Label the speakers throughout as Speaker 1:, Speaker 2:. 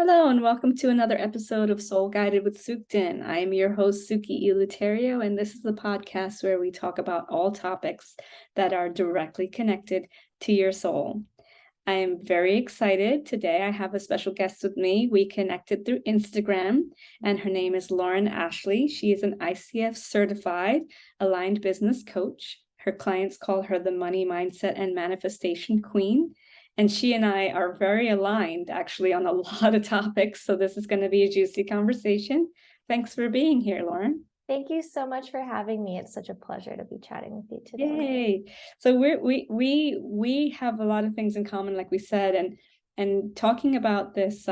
Speaker 1: Hello and welcome to another episode of Soul Guided with Sukden. I am your host, Suki Eleuterio, and this is the podcast where we talk about all topics that are directly connected to your soul. I am very excited. Today I have a special guest with me. We connected through Instagram, and her name is Lauren Ashley. She is an ICF certified aligned business coach. Her clients call her the money mindset and manifestation queen. And she and I are very aligned, actually, on a lot of topics. So this is going to be a juicy conversation. Thanks for being here, Lauren.
Speaker 2: Thank you so much for having me. It's such a pleasure to be chatting with you today.
Speaker 1: Yay! So we have a lot of things in common, like we said, and talking about this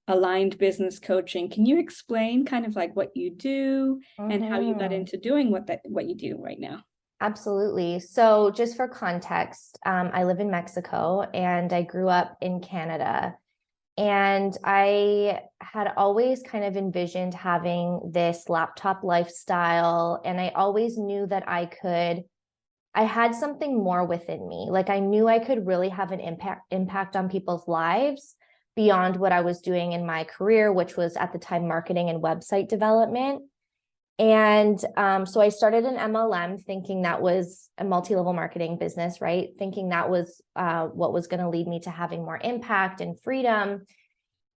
Speaker 1: aligned business coaching. Can you explain kind of like what you do and how you got into doing what you do right now?
Speaker 2: Absolutely. So just for context, I live in Mexico and I grew up in Canada. And I had always kind of envisioned having this laptop lifestyle. And I always knew that I had something more within me. Like I knew I could really have an impact on people's lives beyond what I was doing in my career, which was at the time marketing and website development. And so I started an MLM thinking that was a multi-level marketing business, right? Thinking that was what was going to lead me to having more impact and freedom.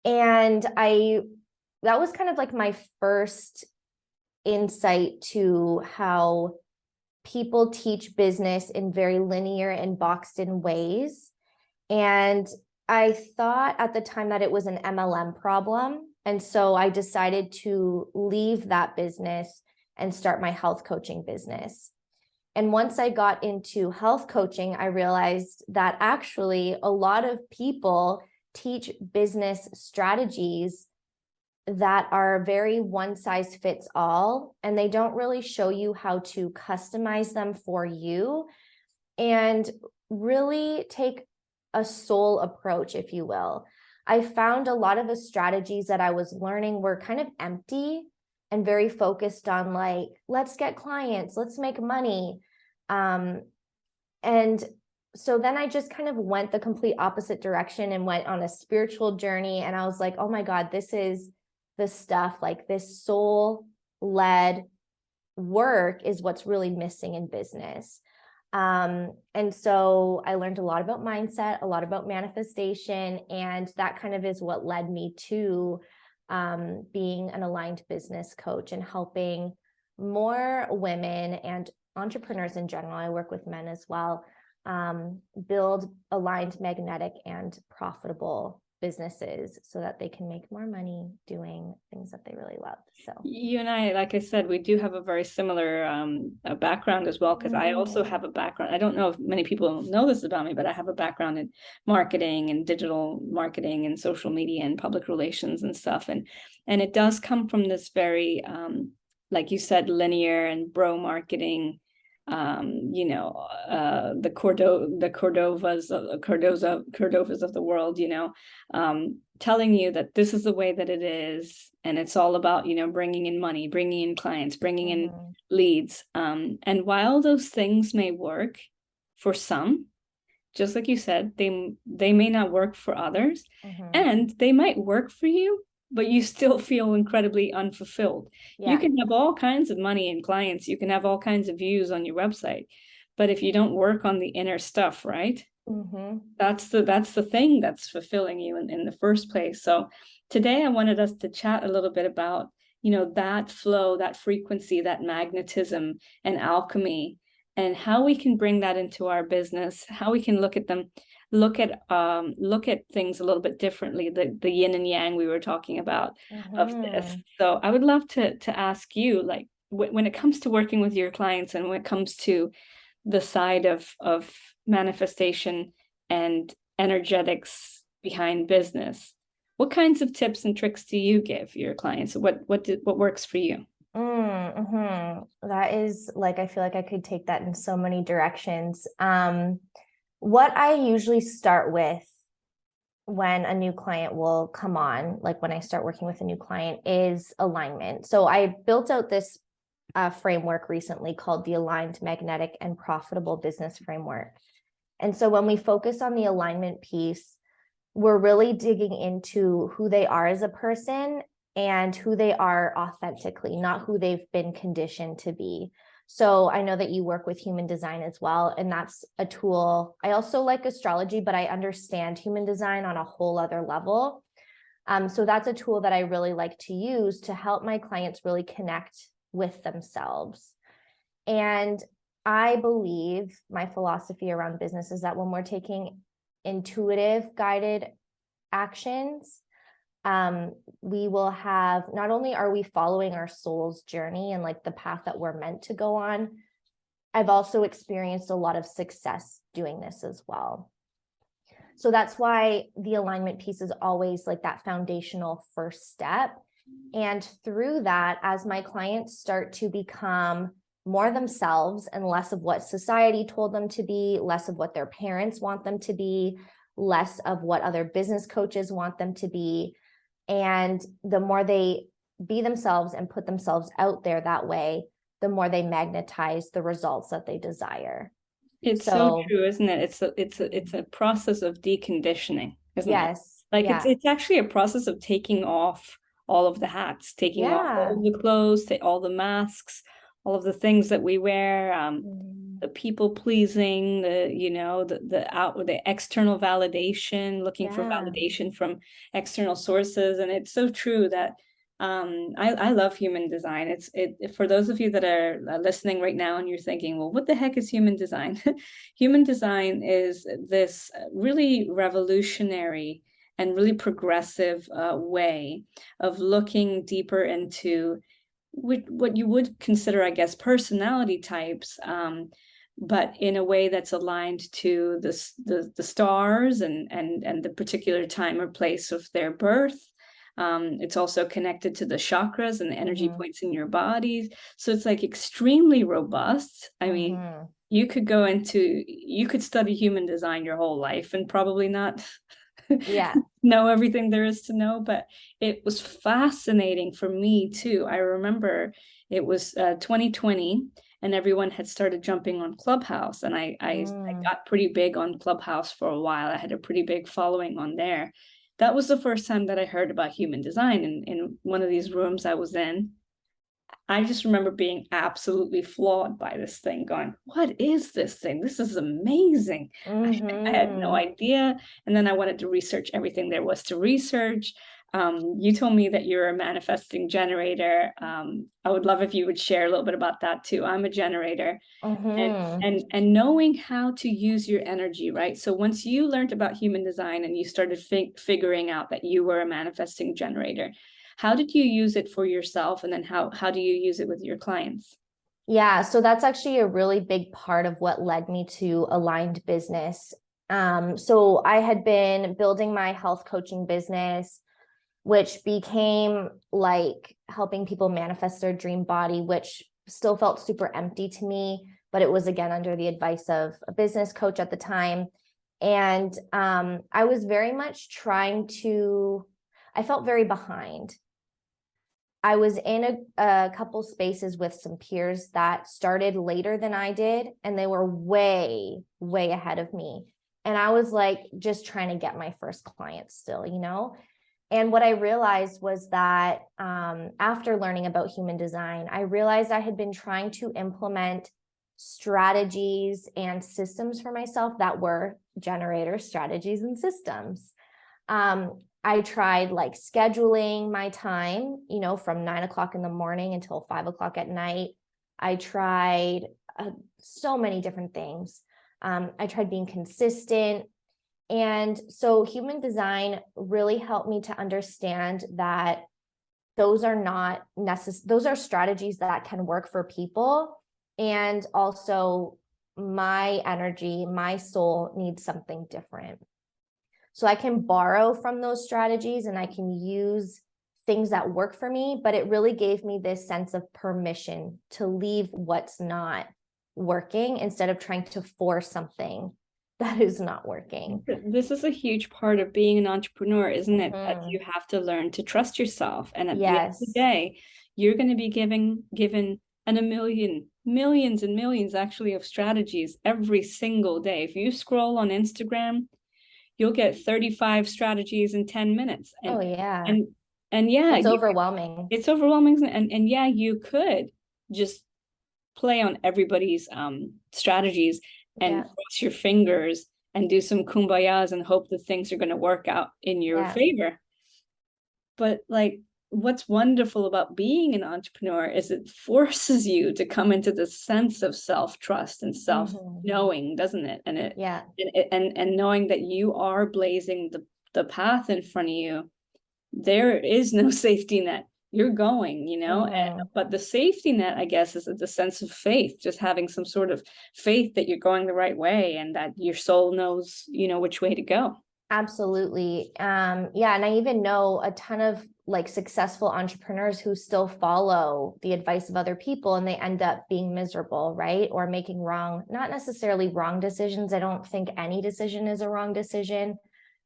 Speaker 2: And that was kind of like my first insight to how people teach business in very linear and boxed in ways. And I thought at the time that it was an MLM problem. And so I decided to leave that business and start my health coaching business. And once I got into health coaching, I realized that actually a lot of people teach business strategies that are very one size fits all, and they don't really show you how to customize them for you and really take a soul approach, if you will. I found a lot of the strategies that I was learning were kind of empty and very focused on like, let's get clients, let's make money. And so then I just kind of went the complete opposite direction and went on a spiritual journey. And I was like, oh my God, this is the stuff, like this soul-led work is what's really missing in business. And so I learned a lot about mindset, a lot about manifestation, and that kind of is what led me to being an aligned business coach and helping more women and entrepreneurs in general. I work with men as well, build aligned, magnetic, and profitable businesses so that they can make more money doing things that they really love. So
Speaker 1: you and I, like I said, we do have a very similar background as well, because I also have a background. I don't know if many people know this about me, but I have a background in marketing and digital marketing and social media and public relations and stuff. And it does come from this very, like you said, linear and bro marketing, the Cordovas of the world, telling you that this is the way that it is, and it's all about, bringing in money, bringing in clients, bringing in leads. And while those things may work for some, just like you said, they may not work for others, and they might work for you, but you still feel incredibly unfulfilled. Yeah. You can have all kinds of money and clients. You can have all kinds of views on your website. But if you don't work on the inner stuff, right? That's the thing that's fulfilling you in the first place. So today I wanted us to chat a little bit about, that flow, that frequency, that magnetism and alchemy, and how we can bring that into our business, how we can look at things a little bit differently, the yin and yang we were talking about of this. So I would love to ask you, like, when it comes to working with your clients and when it comes to the side of manifestation and energetics behind business, what kinds of tips and tricks do you give your clients? What works for you?
Speaker 2: That is like, I feel like I could take that in so many directions. What I usually start with when a new client will come on, like when I start working with a new client, is alignment. So I built out this framework recently called the Aligned, Magnetic, and Profitable Business Framework. And so when we focus on the alignment piece, we're really digging into who they are as a person and who they are authentically, not who they've been conditioned to be. So I know that you work with human design as well, and that's a tool. I also like astrology, but I understand human design on a whole other level. So that's a tool that I really like to use to help my clients really connect with themselves. And I believe my philosophy around business is that when we're taking intuitive guided actions, we will have, not only are we following our soul's journey and like the path that we're meant to go on, I've also experienced a lot of success doing this as well. So that's why the alignment piece is always like that foundational first step. And through that, as my clients start to become more themselves and less of what society told them to be, less of what their parents want them to be, less of what other business coaches want them to be, and the more they be themselves and put themselves out there that way, the more they magnetize the results that they desire.
Speaker 1: It's so true, isn't it? It's a process of deconditioning, isn't it?
Speaker 2: Yes.
Speaker 1: Like
Speaker 2: Yeah.
Speaker 1: it's actually a process of taking off all of the hats, taking off all
Speaker 2: Yeah.
Speaker 1: of the clothes, all the masks, all of the things that we wear, the people pleasing, the external validation, looking for
Speaker 2: Yeah.
Speaker 1: validation from external sources. And it's so true that I love human design. For those of you that are listening right now and you're thinking, well, what the heck is human design? Human design is this really revolutionary and really progressive way of looking deeper into what you would consider, I guess, personality types, but in a way that's aligned to the stars and the particular time or place of their birth. It's also connected to the chakras and the energy points in your bodies. So it's like extremely robust. I mean, you could study human design your whole life and probably not know everything there is to know, but it was fascinating for me too. I remember it was 2020 and everyone had started jumping on Clubhouse, and I got pretty big on Clubhouse for a while. I had a pretty big following on there. That was the first time that I heard about human design in one of these rooms I was in. I just remember being absolutely flawed by this thing, going, what is this thing? This is amazing. I had no idea. And then I wanted to research everything there was to research. You told me that you're a manifesting generator. I would love if you would share a little bit about that too. I'm a generator. And knowing how to use your energy, right? So once you learned about human design and you started figuring out that you were a manifesting generator, how did you use it for yourself? And then how do you use it with your clients?
Speaker 2: Yeah, so that's actually a really big part of what led me to aligned business. So I had been building my health coaching business, which became like helping people manifest their dream body, which still felt super empty to me, but it was again under the advice of a business coach at the time. And I was very much I felt very behind. I was in a couple spaces with some peers that started later than I did, and they were way, way ahead of me. And I was like, just trying to get my first client still, you know? And what I realized was that after learning about human design, I realized I had been trying to implement strategies and systems for myself that were generator strategies and systems. I tried like scheduling my time, you know, from 9 o'clock in the morning until 5 o'clock at night. I tried so many different things. I tried being consistent. And so human design really helped me to understand that those are not necessary. Those are strategies that can work for people. And also my energy, my soul needs something different. So I can borrow from those strategies and I can use things that work for me, but it really gave me this sense of permission to leave what's not working instead of trying to force something that is not working.
Speaker 1: This is a huge part of being an entrepreneur, isn't it? That you have to learn to trust yourself. And at the end of the day, you're going to be given millions and millions actually of strategies every single day. If you scroll on Instagram, you'll get 35 strategies in 10 minutes.
Speaker 2: Oh yeah.
Speaker 1: And yeah,
Speaker 2: It's overwhelming.
Speaker 1: it's overwhelming. And yeah, you could just play on everybody's strategies and
Speaker 2: Yeah.
Speaker 1: cross your fingers and do some kumbayas and hope that things are going to work out in your
Speaker 2: Yeah.
Speaker 1: favor. But like, what's wonderful about being an entrepreneur is it forces you to come into this sense of self-trust and self-knowing, doesn't it? And
Speaker 2: Yeah.
Speaker 1: and knowing that you are blazing the path in front of you. There is no safety net. You're going, but the safety net, I guess, is the sense of faith, just having some sort of faith that you're going the right way and that your soul knows, which way to go.
Speaker 2: Absolutely. Yeah. And I even know a ton of like successful entrepreneurs who still follow the advice of other people and they end up being miserable, right? Or making not necessarily wrong decisions. I don't think any decision is a wrong decision,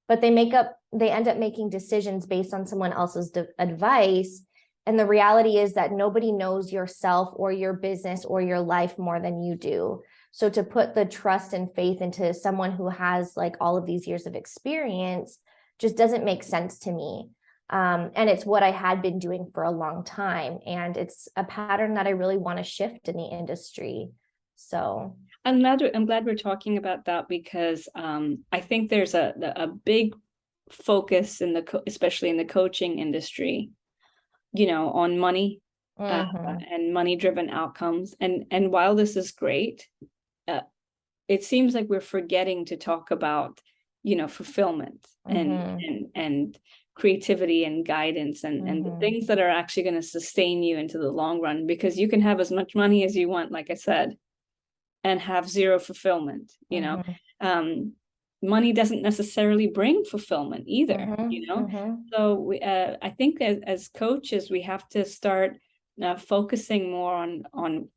Speaker 2: but they end up making decisions based on someone else's advice. And the reality is that nobody knows yourself or your business or your life more than you do. So to put the trust and faith into someone who has like all of these years of experience just doesn't make sense to me. And it's what I had been doing for a long time. And it's a pattern that I really want to shift in the industry. So
Speaker 1: I'm glad we're talking about that because I think there's a big focus especially in the coaching industry, on money and money-driven outcomes. And while this is great, it seems like we're forgetting to talk about, fulfillment and creativity and guidance and the things that are actually going to sustain you into the long run, because you can have as much money as you want, like I said, and have zero fulfillment. Money doesn't necessarily bring fulfillment either. So I think as coaches, we have to start focusing more on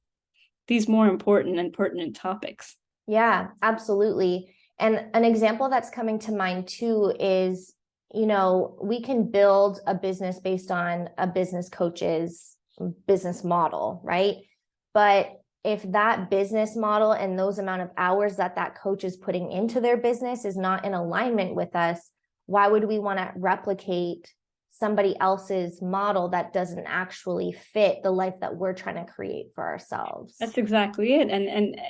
Speaker 1: these more important and pertinent topics.
Speaker 2: Yeah, absolutely. And an example that's coming to mind too is, we can build a business based on a business coach's business model, right? But if that business model and those amount of hours that coach is putting into their business is not in alignment with us, why would we want to replicate somebody else's model that doesn't actually fit the life that we're trying to create for ourselves?
Speaker 1: That's exactly it. And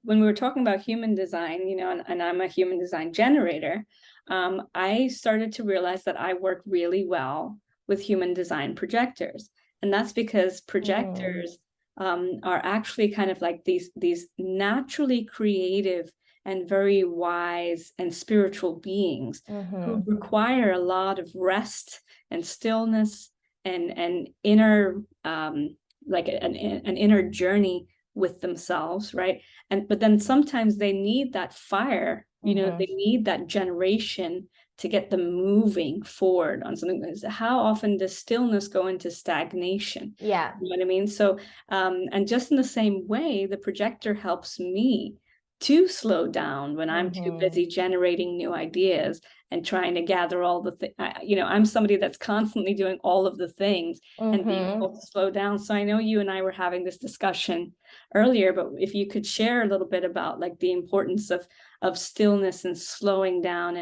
Speaker 1: when we were talking about human design, and I'm a human design generator, I started to realize that I work really well with human design projectors. And that's because projectors are actually kind of like these naturally creative and very wise and spiritual beings who require a lot of rest and stillness and inner like an inner journey with themselves, right? But then sometimes they need that fire, they need that generation to get them moving forward on something. How often does stillness go into stagnation?
Speaker 2: Yeah.
Speaker 1: You know what I mean? So, and just in the same way, the projector helps me to slow down when I'm too busy generating new ideas and trying to gather all the things. I'm somebody that's constantly doing all of the things and being able to slow down. So I know you and I were having this discussion earlier, but if you could share a little bit about like the importance of stillness and slowing down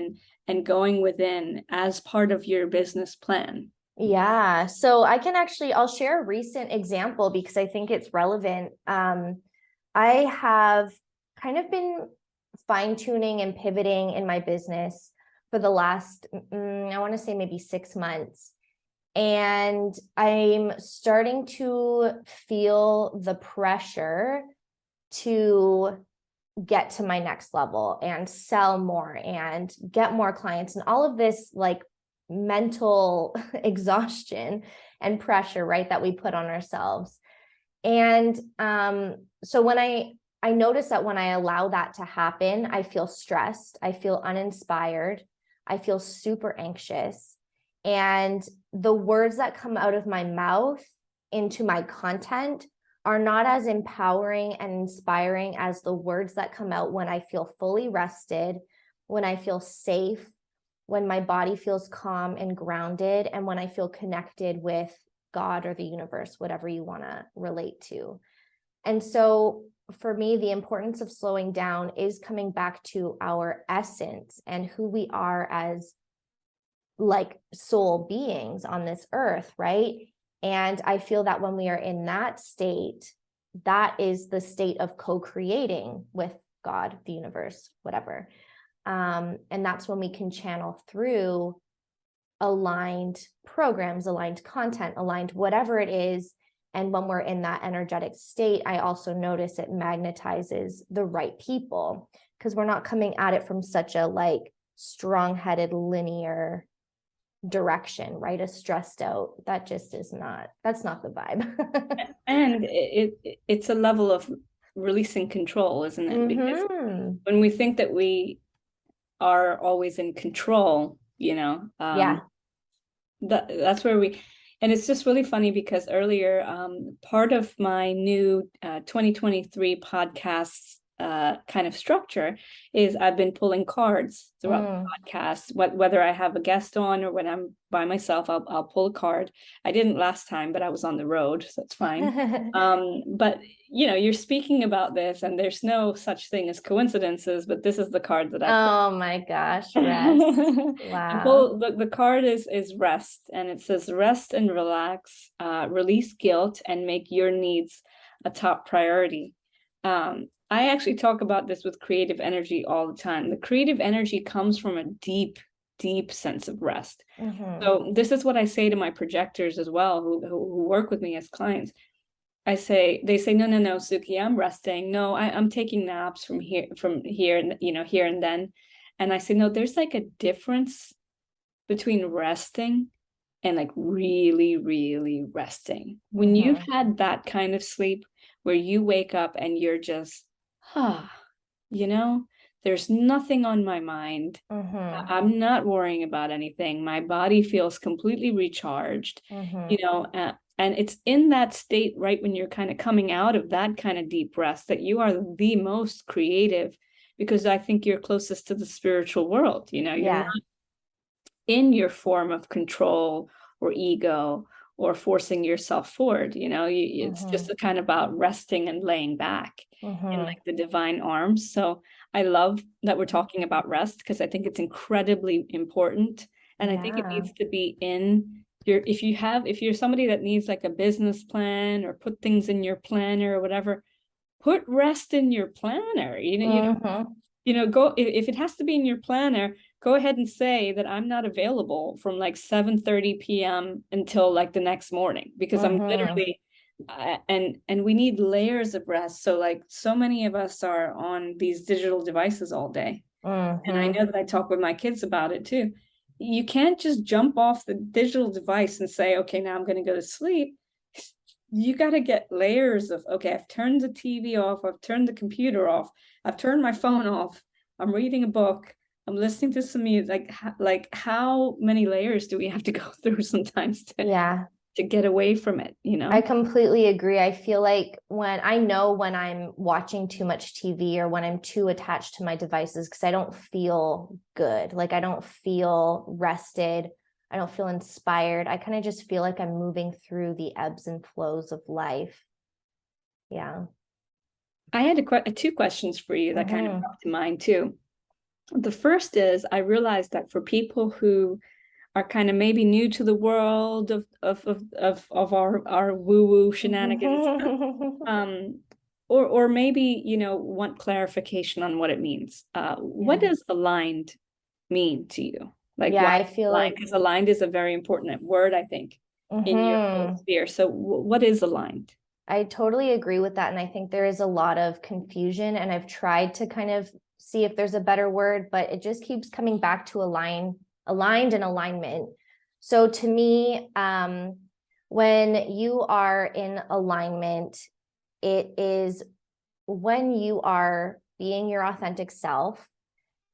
Speaker 1: and going within as part of your business plan.
Speaker 2: Yeah. So I'll share a recent example because I think it's relevant. I have kind of been fine-tuning and pivoting in my business for the last, I want to say maybe 6 months. And I'm starting to feel the pressure to get to my next level and sell more and get more clients and all of this like mental exhaustion and pressure, right, that we put on ourselves. And so when I notice that when I allow that to happen, I feel stressed, I feel uninspired, I feel super anxious. And the words that come out of my mouth into my content are not as empowering and inspiring as the words that come out when I feel fully rested, when I feel safe, when my body feels calm and grounded, and when I feel connected with God or the universe, whatever you want to relate to. And so for me, the importance of slowing down is coming back to our essence and who we are as like soul beings on this earth, right? And I feel that when we are in that state, that is the state of co-creating with God, the universe, whatever. And that's when we can channel through aligned programs, aligned content, aligned whatever it is. And when we're in that energetic state, I also notice it magnetizes the right people, because we're not coming at it from such a like strong-headed linear direction, right? A stressed out, that just is not, that's not the vibe.
Speaker 1: And it's a level of releasing control, isn't it? Because when we think that we are always in control,
Speaker 2: Yeah.
Speaker 1: that's where and it's just really funny because earlier, part of my new 2023 podcasts kind of structure is I've been pulling cards throughout the podcast, whether I have a guest on or when I'm by myself, I'll pull a card. I didn't last time, but I was on the road, so that's fine. But you're speaking about this, and there's no such thing as coincidences, but this is the card that I pulled.
Speaker 2: Oh my gosh, rest. Wow.
Speaker 1: The card is rest, and it says rest and relax, release guilt, and make your needs a top priority. I actually talk about this with creative energy all the time. The creative energy comes from a deep, deep sense of rest. So this is what I say to my projectors as well, who work with me as clients. They say, no, Suki, I'm resting. No, I'm taking naps from here, and here and then. And I say, no, there's like a difference between resting and like really, really resting. When you've had that kind of sleep where you wake up and you're just, there's nothing on my mind. I'm not worrying about anything. My body feels completely recharged, and it's in that state, right, when you're kind of coming out of that kind of deep rest, that you are the most creative, because I think you're closest to the spiritual world. You're not in your form of control or ego or forcing yourself forward. It's just kind of about resting and laying back in like the divine arms. So I love that we're talking about rest, because I think it's incredibly important. And I think it needs to be in if you're somebody that needs like a business plan or put things in your planner or whatever, put rest in your planner. Go, if it has to be in your planner, go ahead and say that I'm not available from like 7:30 p.m. until like the next morning, because I'm literally and we need layers of rest. So like so many of us are on these digital devices all day. And I know that I talk with my kids about it too. You can't just jump off the digital device and say, okay, now I'm going to go to sleep. You got to get layers of, okay, I've turned the TV off, I've turned the computer off, I've turned my phone off, I'm reading a book, I'm listening to some music. Like how many layers do we have to go through sometimes to get away from it,
Speaker 2: I completely agree. I feel like when I'm watching too much TV or when I'm too attached to my devices, because I don't feel good, like I don't feel rested, I don't feel inspired. I kind of just feel like I'm moving through the ebbs and flows of life. Yeah.
Speaker 1: I had two questions for you that kind of brought to mind too. The first is, I realized that for people who are kind of maybe new to the world of our woo-woo shenanigans, or maybe want clarification on what it means. What does aligned mean to you? Like,
Speaker 2: I feel like,
Speaker 1: because aligned is a very important word, I think, in your sphere. So what is aligned?
Speaker 2: I totally agree with that. And I think there is a lot of confusion, and I've tried to kind of see if there's a better word, but it just keeps coming back to aligned and alignment. So to me, when you are in alignment, it is when you are being your authentic self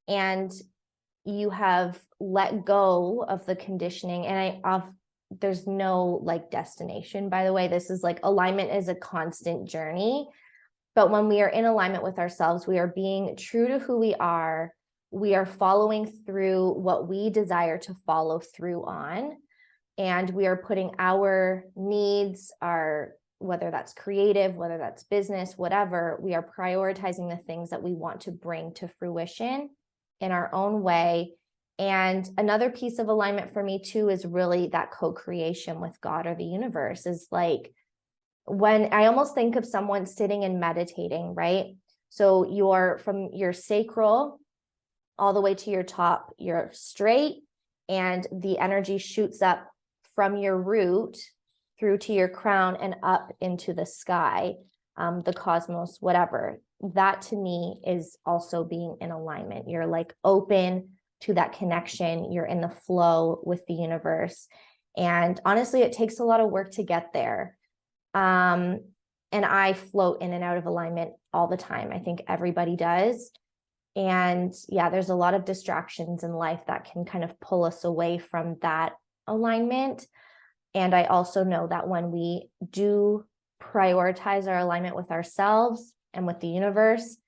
Speaker 2: and you have let go of the conditioning. And there's no like destination, by the way. This is like, alignment is a constant journey. But when we are in alignment with ourselves, we are being true to who we are. We are following through what we desire to follow through on. And we are putting our needs, our whether that's creative, whether that's business, whatever, we are prioritizing the things that we want to bring to fruition in our own way. And another piece of alignment for me too is really that co-creation with God or the universe. Is like, when I almost think of someone sitting and meditating, right? So you're from your sacral all the way to your top, you're straight, and the energy shoots up from your root through to your crown and up into the sky, the cosmos, whatever. That to me is also being in alignment. You're like open to that connection. You're in the flow with the universe. And honestly, it takes a lot of work to get there. And I float in and out of alignment all the time. I think everybody does. And yeah, there's a lot of distractions in life that can kind of pull us away from that alignment. And I also know that when we do prioritize our alignment with ourselves and with the universe,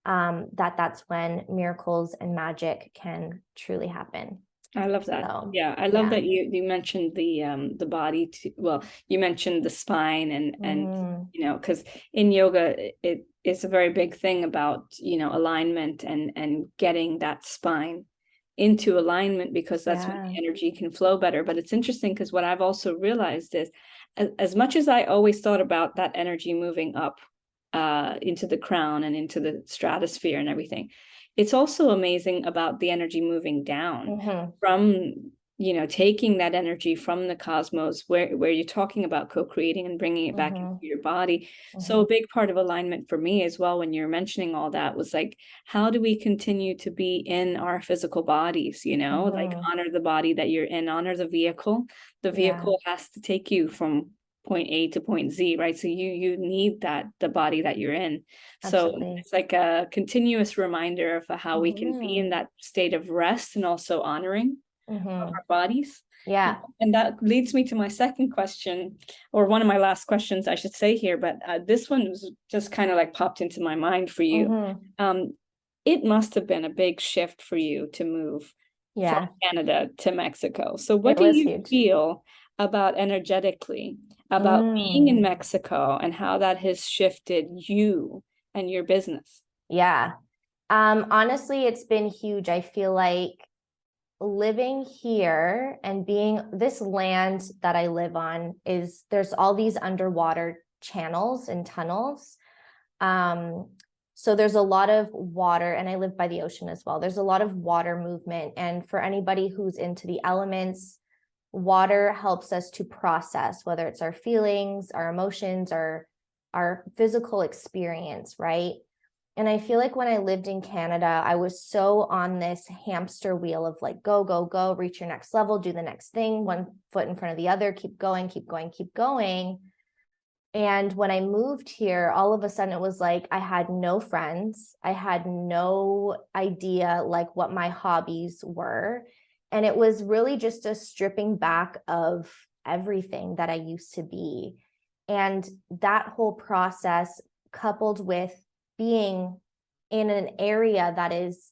Speaker 2: that's when miracles and magic can truly happen.
Speaker 1: I love that.
Speaker 2: So,
Speaker 1: Yeah, I love that you mentioned the body too. Well, you mentioned the spine and you know, because in yoga it is a very big thing about, you know, alignment and getting that spine into alignment, because that's when the energy can flow better. But it's interesting because what I've also realized is, as much as I always thought about that energy moving up into the crown and into the stratosphere and everything, it's also amazing about the energy moving down from, you know, taking that energy from the cosmos, where you're talking about co-creating and bringing it back into your body. So a big part of alignment for me as well, when you're mentioning all that, was like, how do we continue to be in our physical bodies, you know, like honor the body that you're in, honor the vehicle. The vehicle has to take you from point A to point Z, right? So you need the body that you're in. Absolutely. So it's like a continuous reminder of how we can be in that state of rest and also honoring of our bodies.
Speaker 2: Yeah.
Speaker 1: And that leads me to my second question, or one of my last questions, I should say here, but this one was just kind of like popped into my mind for you. It must have been a big shift for you to move from Canada to Mexico. So what do you feel about energetically about being in Mexico and how that has shifted you and your business?
Speaker 2: Yeah. Honestly, it's been huge. I feel like living here and being this land that I live on there's all these underwater channels and tunnels. So there's a lot of water, and I live by the ocean as well. There's a lot of water movement. And for anybody who's into the elements, water helps us to process, whether it's our feelings, our emotions, or our physical experience, right? And I feel like when I lived in Canada, I was so on this hamster wheel of like, go, go, go, reach your next level, do the next thing, one foot in front of the other, keep going, keep going, keep going. And when I moved here, all of a sudden it was like, I had no friends. I had no idea like what my hobbies were. And it was really just a stripping back of everything that I used to be. And that whole process, coupled with being in an area that is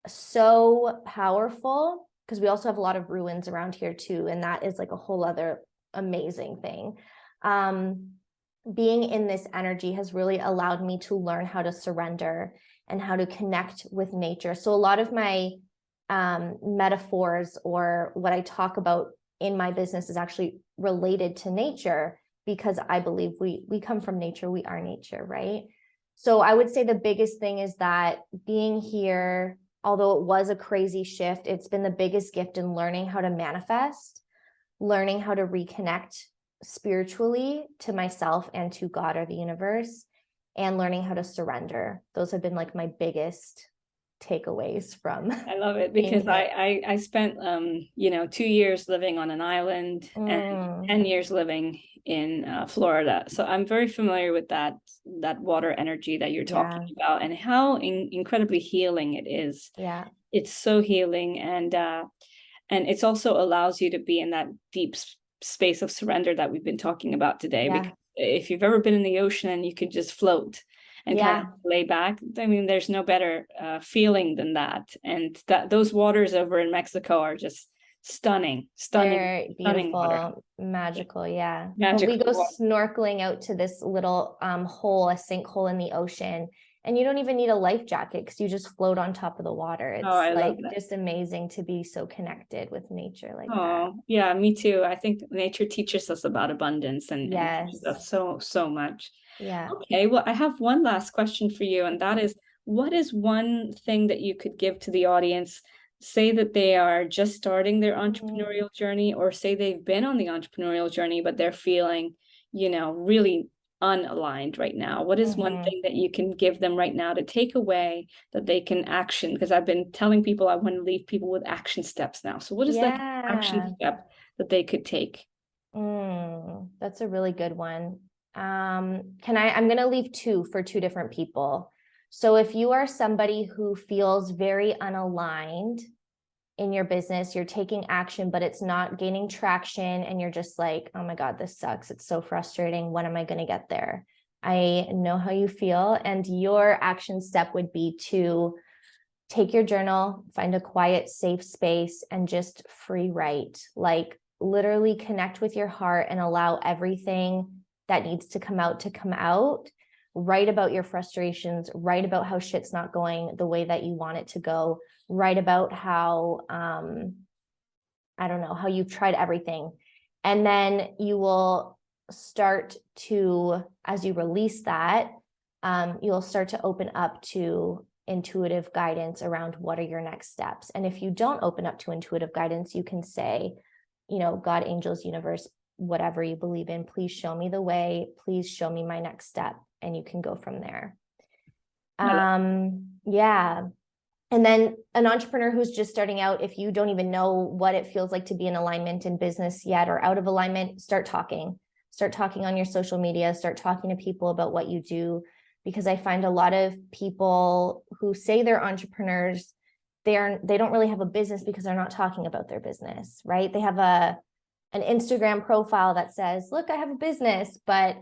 Speaker 2: so powerful, because we also have a lot of ruins around here too, and that is like a whole other amazing thing. Being in this energy has really allowed me to learn how to surrender and how to connect with nature. So a lot of my metaphors or what I talk about in my business is actually related to nature, because I believe we come from nature, we are nature, right? So I would say the biggest thing is that being here, although it was a crazy shift, it's been the biggest gift in learning how to manifest, learning how to reconnect spiritually to myself and to God or the universe, and learning how to surrender. Those have been like my biggest takeaways from.
Speaker 1: I love it, because I spent 2 years living on an island and 10 years living in Florida, so I'm very familiar with that water energy that you're talking about, and how incredibly healing it is. It's so healing, and it's also allows you to be in that deep space of surrender that we've been talking about today. Because if you've ever been in the ocean and you could just float and kind of lay back, I mean, there's no better feeling than that. And those waters over in Mexico are just stunning,
Speaker 2: They're
Speaker 1: stunning water.
Speaker 2: beautiful, magical, yeah. But we
Speaker 1: Magical
Speaker 2: go
Speaker 1: water.
Speaker 2: snorkeling out to this little hole, a sinkhole in the ocean, and you don't even need a life jacket because you just float on top of the water. It's
Speaker 1: I love
Speaker 2: like
Speaker 1: that.
Speaker 2: just amazing to be so connected with nature like that.
Speaker 1: Oh, yeah, me too. I think nature teaches us about abundance and teaches
Speaker 2: Yes.
Speaker 1: us so much.
Speaker 2: Yeah.
Speaker 1: Okay, well, I have one last question for you, and that is, what is one thing that you could give to the audience? Say that they are just starting their entrepreneurial journey, or say they've been on the entrepreneurial journey, but they're feeling, really unaligned right now. What is one thing that you can give them right now to take away that they can action? Because I've been telling people I want to leave people with action steps now. So what is that action step that they could take?
Speaker 2: That's a really good one. I'm going to leave two for two different people. So if you are somebody who feels very unaligned in your business, you're taking action, but it's not gaining traction, and you're just like, oh my God, this sucks. It's so frustrating. When am I going to get there? I know how you feel. And your action step would be to take your journal, find a quiet, safe space, and just free write. Like literally connect with your heart and allow everything that needs to come out. Write about your frustrations, write about how shit's not going the way that you want it to go, write about how, I don't know, how you've tried everything. And then you will start to, as you release that, you'll start to open up to intuitive guidance around what are your next steps. And if you don't open up to intuitive guidance, you can say, God, angels, universe, whatever you believe in, please show me the way, please show me my next step. And you can go from there. Yeah. And then an entrepreneur who's just starting out, if you don't even know what it feels like to be in alignment in business yet or out of alignment, start talking on your social media, start talking to people about what you do. Because I find a lot of people who say they're entrepreneurs, they don't really have a business because they're not talking about their business, right? They have an Instagram profile that says, look, I have a business, but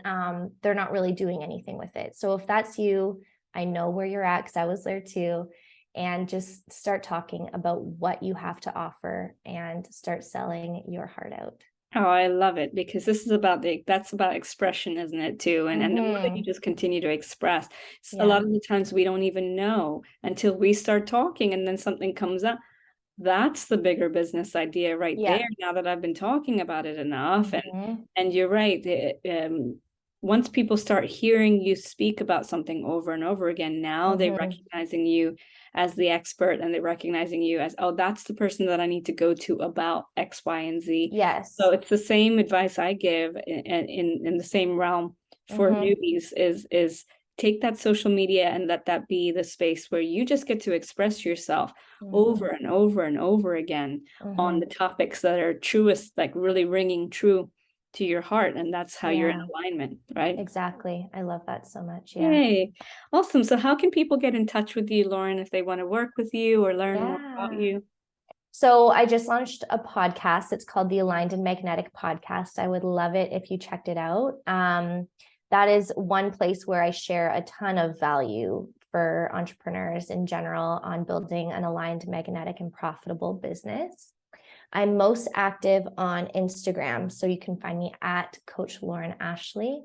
Speaker 2: they're not really doing anything with it. So if that's you, I know where you're at because I was there too. And just start talking about what you have to offer and start selling your heart out.
Speaker 1: Oh, I love it, because this is that's about expression, isn't it, too? And the more that you just continue to express, a lot of the times we don't even know until we start talking, and then something comes up. That's the bigger business idea right there, now that I've been talking about it enough. And you're right. Once people start hearing you speak about something over and over again, now they're recognizing you as the expert, and they're recognizing you as, oh, that's the person that I need to go to about X, Y, and Z.
Speaker 2: Yes.
Speaker 1: So it's the same advice I give in the same realm for newbies is take that social media and let that be the space where you just get to express yourself over and over and over again on the topics that are truest, like really ringing true to your heart. And that's how you're in alignment, right?
Speaker 2: Exactly. I love that so much.
Speaker 1: Yay. Awesome. So how can people get in touch with you, Lauren, if they want to work with you or learn more about you?
Speaker 2: So I just launched a podcast. It's called the Aligned and Magnetic Podcast. I would love it if you checked it out. That is one place where I share a ton of value for entrepreneurs in general on building an aligned, magnetic, and profitable business. I'm most active on Instagram, so you can find me at Coach Lauren Ashley,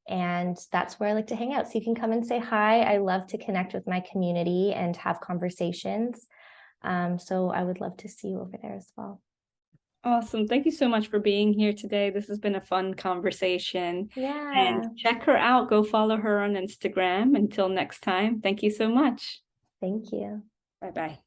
Speaker 2: and that's where I like to hang out. So you can come and say hi. I love to connect with my community and have conversations. So I would love to see you over there as well.
Speaker 1: Awesome. Thank you so much for being here today. This has been a fun conversation.
Speaker 2: Yeah.
Speaker 1: And check her out. Go follow her on Instagram. Until next time, thank you so much.
Speaker 2: Thank you.
Speaker 1: Bye-bye.